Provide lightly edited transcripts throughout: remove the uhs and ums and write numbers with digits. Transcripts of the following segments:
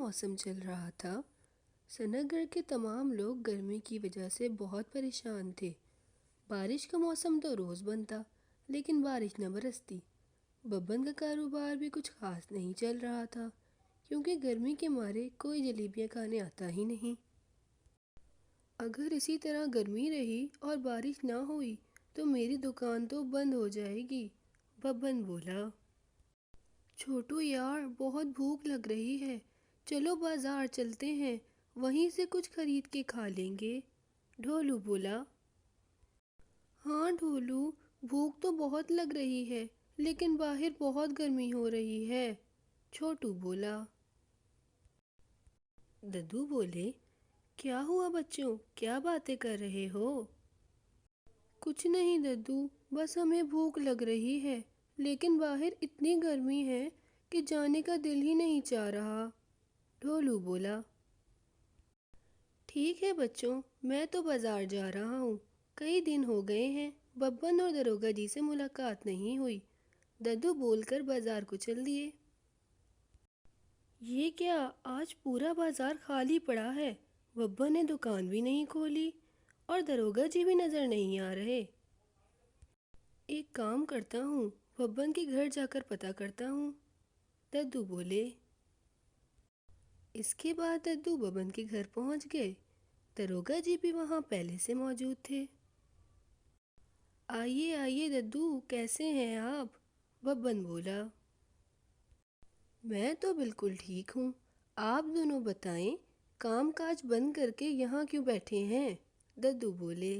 मौसम चल रहा था। सनागढ़ के तमाम लोग गर्मी की वजह से बहुत परेशान थे। बारिश का मौसम तो रोज़ बनता, लेकिन बारिश न बरसती। बब्बन का कारोबार भी कुछ खास नहीं चल रहा था, क्योंकि गर्मी के मारे कोई जलेबियां खाने आता ही नहीं। अगर इसी तरह गर्मी रही और बारिश ना हुई तो मेरी दुकान तो बंद हो जाएगी, बब्बन बोला। छोटू यार, बहुत भूख लग रही है। चलो बाजार चलते हैं, वहीं से कुछ खरीद के खा लेंगे, ढोलू बोला। हाँ ढोलू, भूख तो बहुत लग रही है, लेकिन बाहर बहुत गर्मी हो रही है, छोटू बोला। दद्दू बोले, क्या हुआ बच्चों, क्या बातें कर रहे हो? कुछ नहीं दद्दू, बस हमें भूख लग रही है, लेकिन बाहर इतनी गर्मी है कि जाने का दिल ही नहीं चाह रहा, ढोलू बोला। ठीक है बच्चों, मैं तो बाजार जा रहा हूँ। कई दिन हो गए हैं, बब्बन और दरोगा जी से मुलाकात नहीं हुई, दद्दू बोलकर बाजार को चल दिए। ये क्या, आज पूरा बाजार खाली पड़ा है। बब्बन ने दुकान भी नहीं खोली और दरोगा जी भी नजर नहीं आ रहे। एक काम करता हूँ, बब्बन के घर जाकर पता करता हूँ, दद्दू बोले। इसके बाद दद्दू बब्बन के घर पहुँच गए। दरोगा जी भी वहाँ पहले से मौजूद थे। आइए आइए दद्दू, कैसे हैं आप? बब्बन बोला। मैं तो बिल्कुल ठीक हूँ। आप दोनों बताएं, काम काज बंद करके यहाँ क्यों बैठे हैं? दद्दू बोले।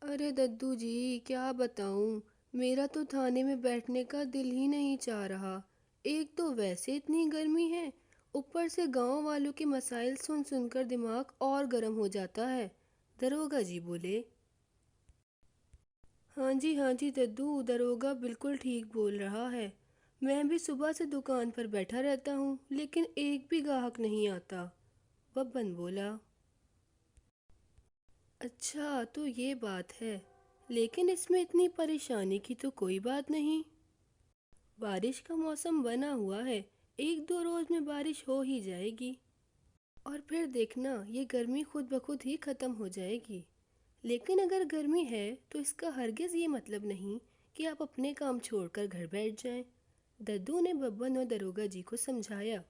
अरे दद्दू जी, क्या बताऊँ, मेरा तो थाने में बैठने का दिल ही नहीं चाह रहा। एक तो वैसे इतनी गर्मी है, ऊपर से गांव वालों के मसाइल सुन सुनकर दिमाग और गर्म हो जाता है, दरोगा जी बोले। हाँ जी दद्दू, दरोगा बिल्कुल ठीक बोल रहा है। मैं भी सुबह से दुकान पर बैठा रहता हूँ, लेकिन एक भी ग्राहक नहीं आता, बब्बन बोला। अच्छा तो ये बात है, लेकिन इसमें इतनी परेशानी की तो कोई बात नहीं। बारिश का मौसम बना हुआ है, एक दो रोज में बारिश हो ही जाएगी और फिर देखना, ये गर्मी खुद ब खुद ही खत्म हो जाएगी। लेकिन अगर गर्मी है तो इसका हरगिज ये मतलब नहीं कि आप अपने काम छोड़कर घर बैठ जाएं, दद्दू ने बब्बन और दरोगा जी को समझाया।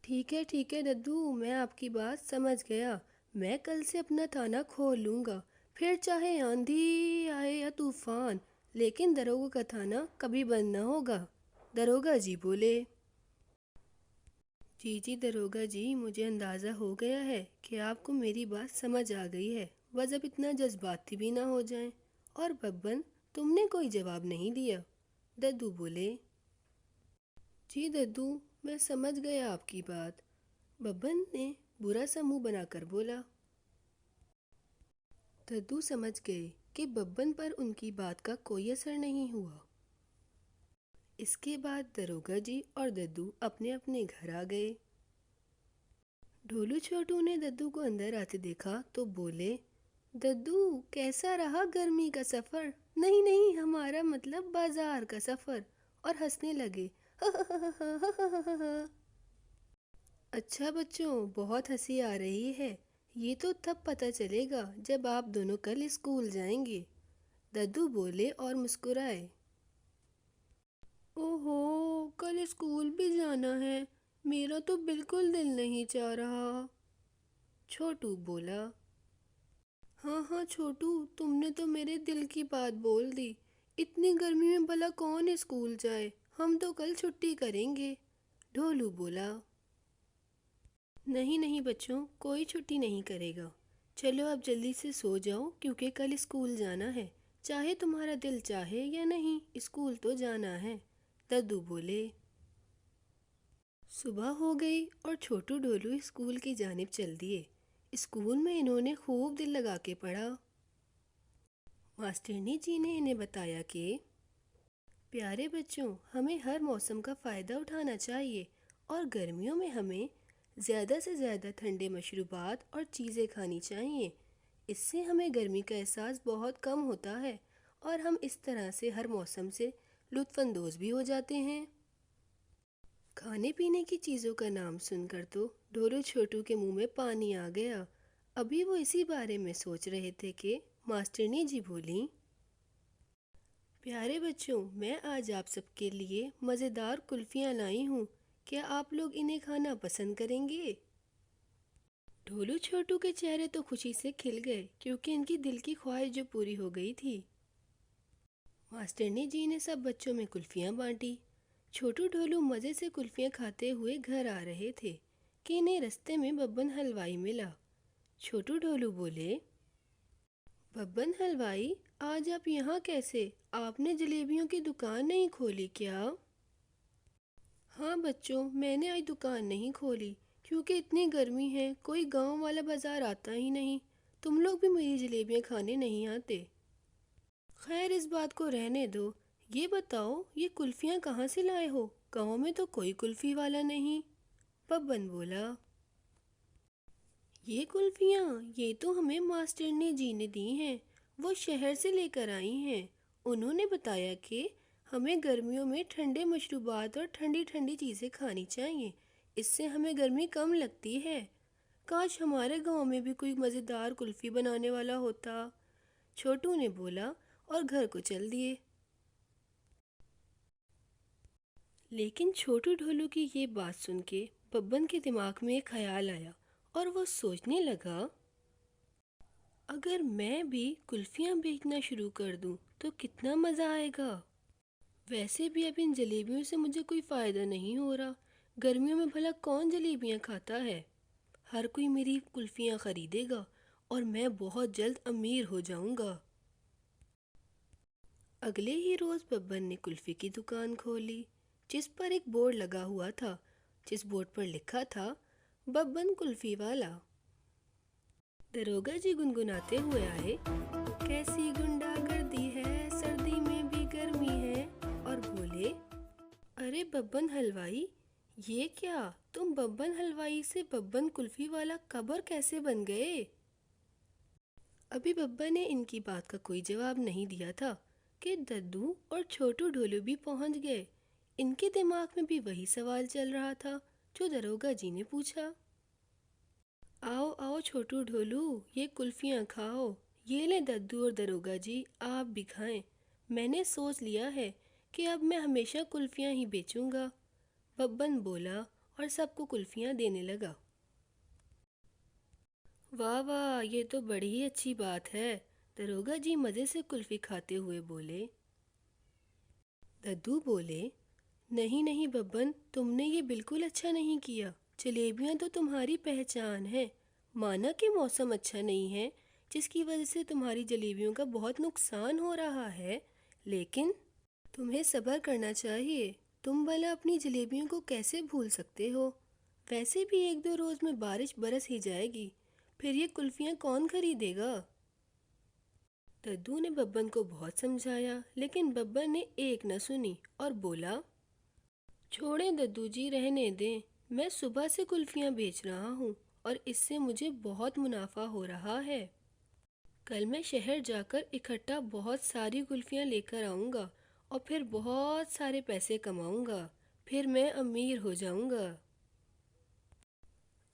ठीक है दद्दू, मैं आपकी बात समझ गया। मैं कल से अपना थाना खोल लूँगा, फिर चाहे आंधी आए या तूफान, लेकिन दरोगा का थाना कभी बंद ना होगा, दरोगा जी बोले। जी दरोगा जी, मुझे अंदाज़ा हो गया है कि आपको मेरी बात समझ आ गई है, बस अब इतना जज्बाती भी ना हो जाएं। और बब्बन, तुमने कोई जवाब नहीं दिया, दद्दू बोले। जी दद्दू, मैं समझ गया आपकी बात, बब्बन ने बुरा सा मुंह बनाकर बोला। दद्दू समझ गए कि बब्बन पर उनकी बात का कोई असर नहीं हुआ। इसके बाद दरोगा जी और दद्दू अपने अपने घर आ गए। ढोलू छोटू ने दद्दू को अंदर आते देखा तो बोले, दद्दू कैसा रहा गर्मी का सफ़र? नहीं नहीं, हमारा मतलब बाजार का सफ़र, और हंसने लगे। अच्छा बच्चों, बहुत हंसी आ रही है। ये तो तब पता चलेगा जब आप दोनों कल स्कूल जाएंगे, दद्दू बोले और मुस्कुराए। ओहो, कल स्कूल भी जाना है, मेरा तो बिल्कुल दिल नहीं चाह रहा, छोटू बोला। हाँ छोटू, तुमने तो मेरे दिल की बात बोल दी। इतनी गर्मी में भला कौन स्कूल जाए, हम तो कल छुट्टी करेंगे, ढोलू बोला। नहीं नहीं बच्चों, कोई छुट्टी नहीं करेगा। चलो अब जल्दी से सो जाओ, क्योंकि कल स्कूल जाना है। चाहे तुम्हारा दिल चाहे या नहीं, स्कूल तो जाना है, दद्दू बोले। सुबह हो गई और छोटू ढोलू स्कूल की जानिब चल दिए। स्कूल में इन्होंने खूब दिल लगा के पढ़ा। मास्टरनी जी ने इन्हें बताया कि प्यारे बच्चों, हमें हर मौसम का फ़ायदा उठाना चाहिए और गर्मियों में हमें ज़्यादा से ज़्यादा ठंडे मशरूबात और चीज़ें खानी चाहिए। इससे हमें गर्मी का एहसास बहुत कम होता है और हम इस तरह से हर मौसम से लुत्फ़अंदोज़ भी हो जाते हैं। खाने पीने की चीज़ों का नाम सुनकर तो ढोलू छोटू के मुंह में पानी आ गया। अभी वो इसी बारे में सोच रहे थे कि मास्टरनी जी बोली, प्यारे बच्चों, मैं आज आप सबके लिए मज़ेदार कुल्फ़ियाँ लाई हूँ। क्या आप लोग इन्हें खाना पसंद करेंगे? ढोलू छोटू के चेहरे तो खुशी से खिल गए क्योंकि इनकी दिल की ख्वाहिश जो पूरी हो गई थी। मास्टरनी जी ने सब बच्चों में कुल्फ़ियाँ बांटी। छोटू ढोलू मज़े से कुल्फ़ियाँ खाते हुए घर आ रहे थे कि इन्हें रास्ते में बब्बन हलवाई मिला। छोटू ढोलू बोले, बब्बन हलवाई, आज आप यहाँ कैसे? आपने जलेबियों की दुकान नहीं खोली क्या? हाँ बच्चों, मैंने आज दुकान नहीं खोली क्योंकि इतनी गर्मी है, कोई गांव वाला बाजार आता ही नहीं। तुम लोग भी मेरी जलेबियाँ खाने नहीं आते। खैर इस बात को रहने दो। ये बताओ, ये कुल्फियाँ कहाँ से लाए हो? गांव में तो कोई कुल्फी वाला नहीं। बब्बन बोला, ये कुल्फियाँ ये तो हमें मास्टरनी जी ने दी हैं। वो शहर से लेकर आई हैं। उन्होंने बताया कि हमें गर्मियों में ठंडे मशरूबात और ठंडी ठंडी चीज़ें खानी चाहिए। इससे हमें गर्मी कम लगती है। काश हमारे गांव में भी कोई मज़ेदार कुल्फ़ी बनाने वाला होता। छोटू ने बोला और घर को चल दिए। लेकिन छोटू ढोलू की ये बात सुन के बब्बन के दिमाग में एक ख्याल आया और वो सोचने लगा, अगर मैं भी कुल्फियाँ बेचना शुरू कर दूँ तो कितना मज़ा आएगा। वैसे भी अब इन जलेबियों से मुझे कोई फ़ायदा नहीं हो रहा। गर्मियों में भला कौन जलेबियाँ खाता है? हर कोई मेरी कुल्फियाँ ख़रीदेगा और मैं बहुत जल्द अमीर हो जाऊँगा। अगले ही रोज़ बब्बन ने कुल्फ़ी की दुकान खोली, जिस पर एक बोर्ड लगा हुआ था, जिस बोर्ड पर लिखा था, बब्बन कुल्फ़ी वाला। दरोगा जी गुनगुनाते हुए आए, कैसी गुंडागर्दी है, सर्दी में भी गर्मी है, और बोले, अरे बब्बन हलवाई, ये क्या, तुम बब्बन हलवाई से बब्बन कुल्फ़ी वाला कब और कैसे बन गए? अभी बब्बा ने इनकी बात का कोई जवाब नहीं दिया था कि दद्दू और छोटू ढोलू भी पहुंच गए। इनके दिमाग में भी वही सवाल चल रहा था जो दरोगा जी ने पूछा। आओ आओ छोटू ढोलू, ये कुल्फियाँ खाओ। ये ले दद्दू और दरोगा जी, आप भी खाएं। मैंने सोच लिया है कि अब मैं हमेशा कुल्फियाँ ही बेचूंगा। बब्बन बोला और सबको कुल्फियाँ देने लगा। वाह वाह, ये तो बड़ी ही अच्छी बात है। दरोगा जी मज़े से कुल्फ़ी खाते हुए बोले। दद्दू बोले, नहीं नहीं बब्बन, तुमने ये बिल्कुल अच्छा नहीं किया। जलेबियाँ तो तुम्हारी पहचान है। माना कि मौसम अच्छा नहीं है, जिसकी वजह से तुम्हारी जलेबियों का बहुत नुकसान हो रहा है, लेकिन तुम्हें सब्र करना चाहिए। तुम भला अपनी जलेबियों को कैसे भूल सकते हो? वैसे भी एक दो रोज़ में बारिश बरस ही जाएगी, फिर ये कुल्फियाँ कौन खरीदेगा? दद्दू ने बब्बन को बहुत समझाया, लेकिन बब्बन ने एक न सुनी और बोला, छोड़ें दद्दू जी, रहने दें। मैं सुबह से कुल्फियाँ बेच रहा हूँ और इससे मुझे बहुत मुनाफा हो रहा है। कल मैं शहर जाकर इकट्ठा बहुत सारी कुल्फियाँ लेकर आऊँगा और फिर बहुत सारे पैसे कमाऊँगा। फिर मैं अमीर हो जाऊँगा।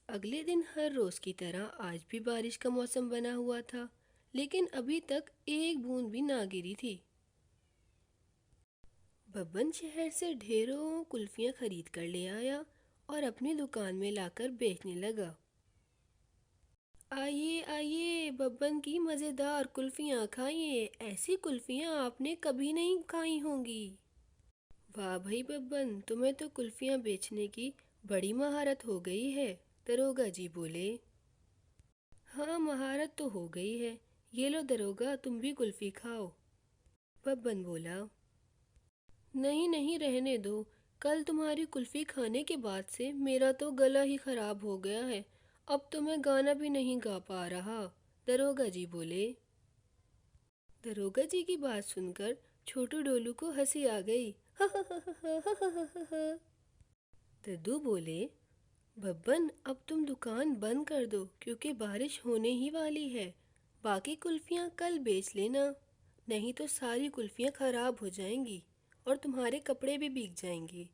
अगले दिन हर रोज़ की तरह आज भी बारिश का मौसम बना हुआ था, लेकिन अभी तक एक बूंद भी ना गिरी थी। बब्बन शहर से ढेरों कुल्फियाँ खरीद कर ले आया और अपनी दुकान में लाकर बेचने लगा। आइए आइए, बब्बन की मज़ेदार कुल्फियाँ खाइए। ऐसी कुल्फियाँ आपने कभी नहीं खाई होंगी। वाह भाई बब्बन, तुम्हें तो कुल्फियाँ बेचने की बड़ी महारत हो गई है। दरोगा जी बोले। हाँ, महारत तो हो गई है। ये लो दरोगा, तुम भी कुल्फी खाओ। बब्बन बोला, नहीं नहीं, रहने दो। कल तुम्हारी कुल्फी खाने के बाद से मेरा तो गला ही खराब हो गया है। अब तो मैं गाना भी नहीं गा पा रहा। दरोगा जी बोले। दरोगा जी की बात सुनकर छोटू डोलू को हंसी आ गई। दद्दू बोले, बब्बन अब तुम दुकान बंद कर दो क्योंकि बारिश होने ही वाली है। बाकी कुल्फियाँ कल बेच लेना, नहीं तो सारी कुल्फियाँ खराब हो जाएंगी और तुम्हारे कपड़े भी भीग जाएंगे।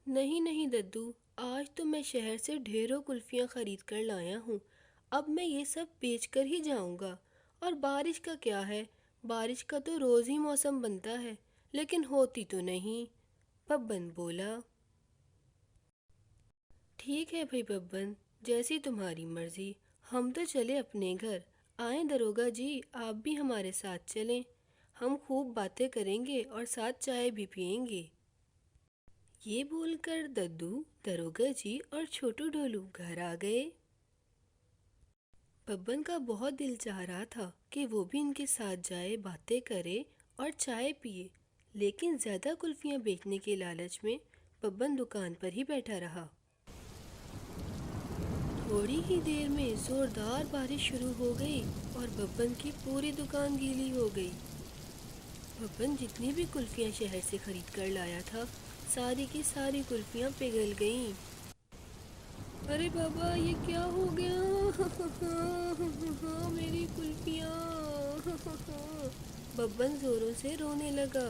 नहीं नहीं दद्दू, आज तो मैं शहर से ढेरों कुल्फियाँ खरीद कर लाया हूँ। अब मैं ये सब बेच कर ही जाऊँगा। और बारिश का क्या है, बारिश का तो रोज़ ही मौसम बनता है, लेकिन होती तो नहीं। बब्बन बोला। ठीक है भाई बब्बन, जैसी तुम्हारी मर्जी। हम तो चले अपने घर। आए दरोगा जी, आप भी हमारे साथ चलें। हम खूब बातें करेंगे और साथ चाय भी पियेंगे। ये बोलकर दद्दू, दरोगा जी और छोटू ढोलू घर आ गए। बब्बन का बहुत दिल चाह रहा था कि वो भी इनके साथ जाए, बातें करे और चाय पिए, लेकिन ज्यादा कुल्फियां बेचने के लालच में बब्बन दुकान पर ही बैठा रहा। थोड़ी ही देर में जोरदार बारिश शुरू हो गई और बब्बन की पूरी दुकान गीली हो गई। बब्बन जितनी भी कुल्फियां शहर से खरीद कर लाया था, सारी की सारी कुल्फियां पिघल गईं। अरे बाबा, ये क्या हो गया? मेरी कुल्फियाँ। बब्बन जोरों से रोने लगा।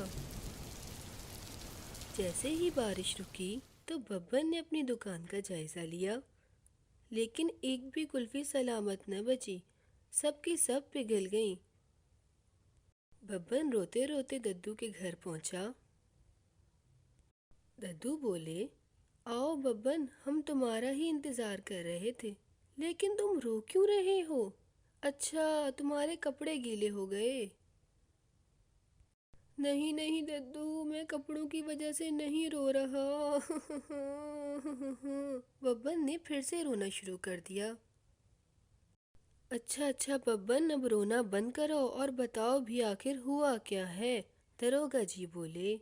जैसे ही बारिश रुकी तो बब्बन ने अपनी दुकान का जायजा लिया, लेकिन एक भी कुल्फी सलामत न बची। सब की सब पिघल गईं। बब्बन रोते रोते दद्दू के घर पहुंचा। दद्दू बोले, आओ बब्बन, हम तुम्हारा ही इंतज़ार कर रहे थे। लेकिन तुम रो क्यों रहे हो? अच्छा, तुम्हारे कपड़े गीले हो गए। नहीं नहीं दद्दू, मैं कपड़ों की वजह से नहीं रो रहा। बब्बन ने फिर से रोना शुरू कर दिया। अच्छा अच्छा बब्बन, अब रोना बंद करो और बताओ भी आखिर हुआ क्या है। दरोगा जी बोले।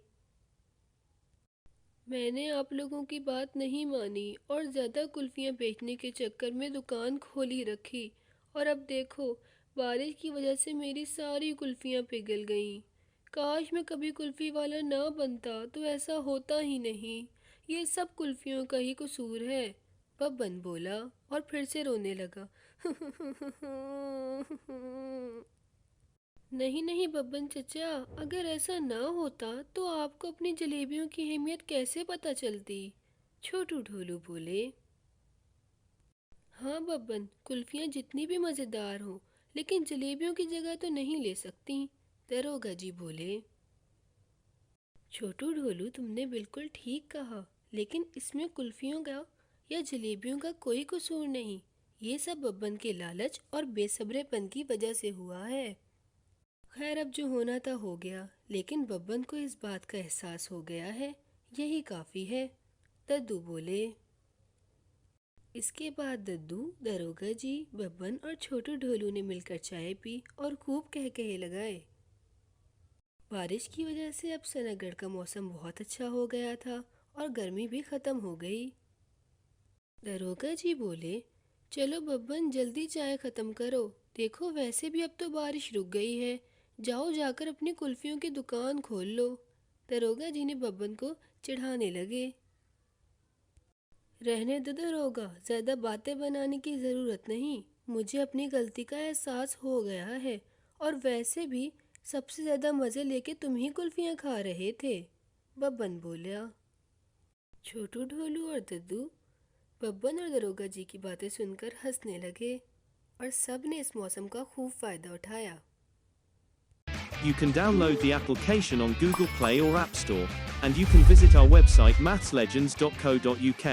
मैंने आप लोगों की बात नहीं मानी और ज़्यादा कुल्फियाँ बेचने के चक्कर में दुकान खोली रखी, और अब देखो, बारिश की वजह से मेरी सारी कुल्फियाँ पिघल गईं। काश मैं कभी कुल्फी वाला ना बनता तो ऐसा होता ही नहीं। ये सब कुल्फियों का ही कसूर है। बब्बन बोला और फिर से रोने लगा। नहीं नहीं बब्बन चचा, अगर ऐसा ना होता तो आपको अपनी जलेबियों की अहमियत कैसे पता चलती? छोटू ढोलू बोले। हाँ बब्बन, कुल्फियाँ जितनी भी मज़ेदार हों, लेकिन जलेबियों की जगह तो नहीं ले सकती। दरोगा जी बोले। छोटू ढोलू, तुमने बिल्कुल ठीक कहा, लेकिन इसमें कुल्फियों का या जलेबियों का कोई कसूर नहीं। ये सब बब्बन के लालच और बेसब्रेपन की वजह से हुआ है। खैर, अब जो होना था हो गया, लेकिन बब्बन को इस बात का एहसास हो गया है, यही काफ़ी है। दद्दू बोले। इसके बाद दद्दू, दरोगा जी, बब्बन और छोटू ढोलू ने मिलकर चाय पी और खूब कहकहे लगाए। बारिश की वजह से अब सनागढ़ का मौसम बहुत अच्छा हो गया था और गर्मी भी ख़त्म हो गई। दरोगा जी बोले, चलो बब्बन, जल्दी चाय ख़त्म करो। देखो, वैसे भी अब तो बारिश रुक गई है। जाओ, जाकर अपनी कुल्फियों की दुकान खोल लो। दरोगा जी ने बब्बन को चिढ़ाने लगे। रहने दो दरोगा, ज़्यादा बातें बनाने की ज़रूरत नहीं। मुझे अपनी गलती का एहसास हो गया है, और वैसे भी सबसे ज़्यादा मज़े लेके तुम ही कुल्फियाँ खा रहे थे। बब्बन बोला। छोटू ढोलू और दद्दू बब्बन और दरोगा जी की बातें सुनकर हंसने लगे, और सब ने इस मौसम का खूब फ़ायदा उठाया। You can download the application on Google Play or App Store, and you can visit our website mathslegends.co.uk.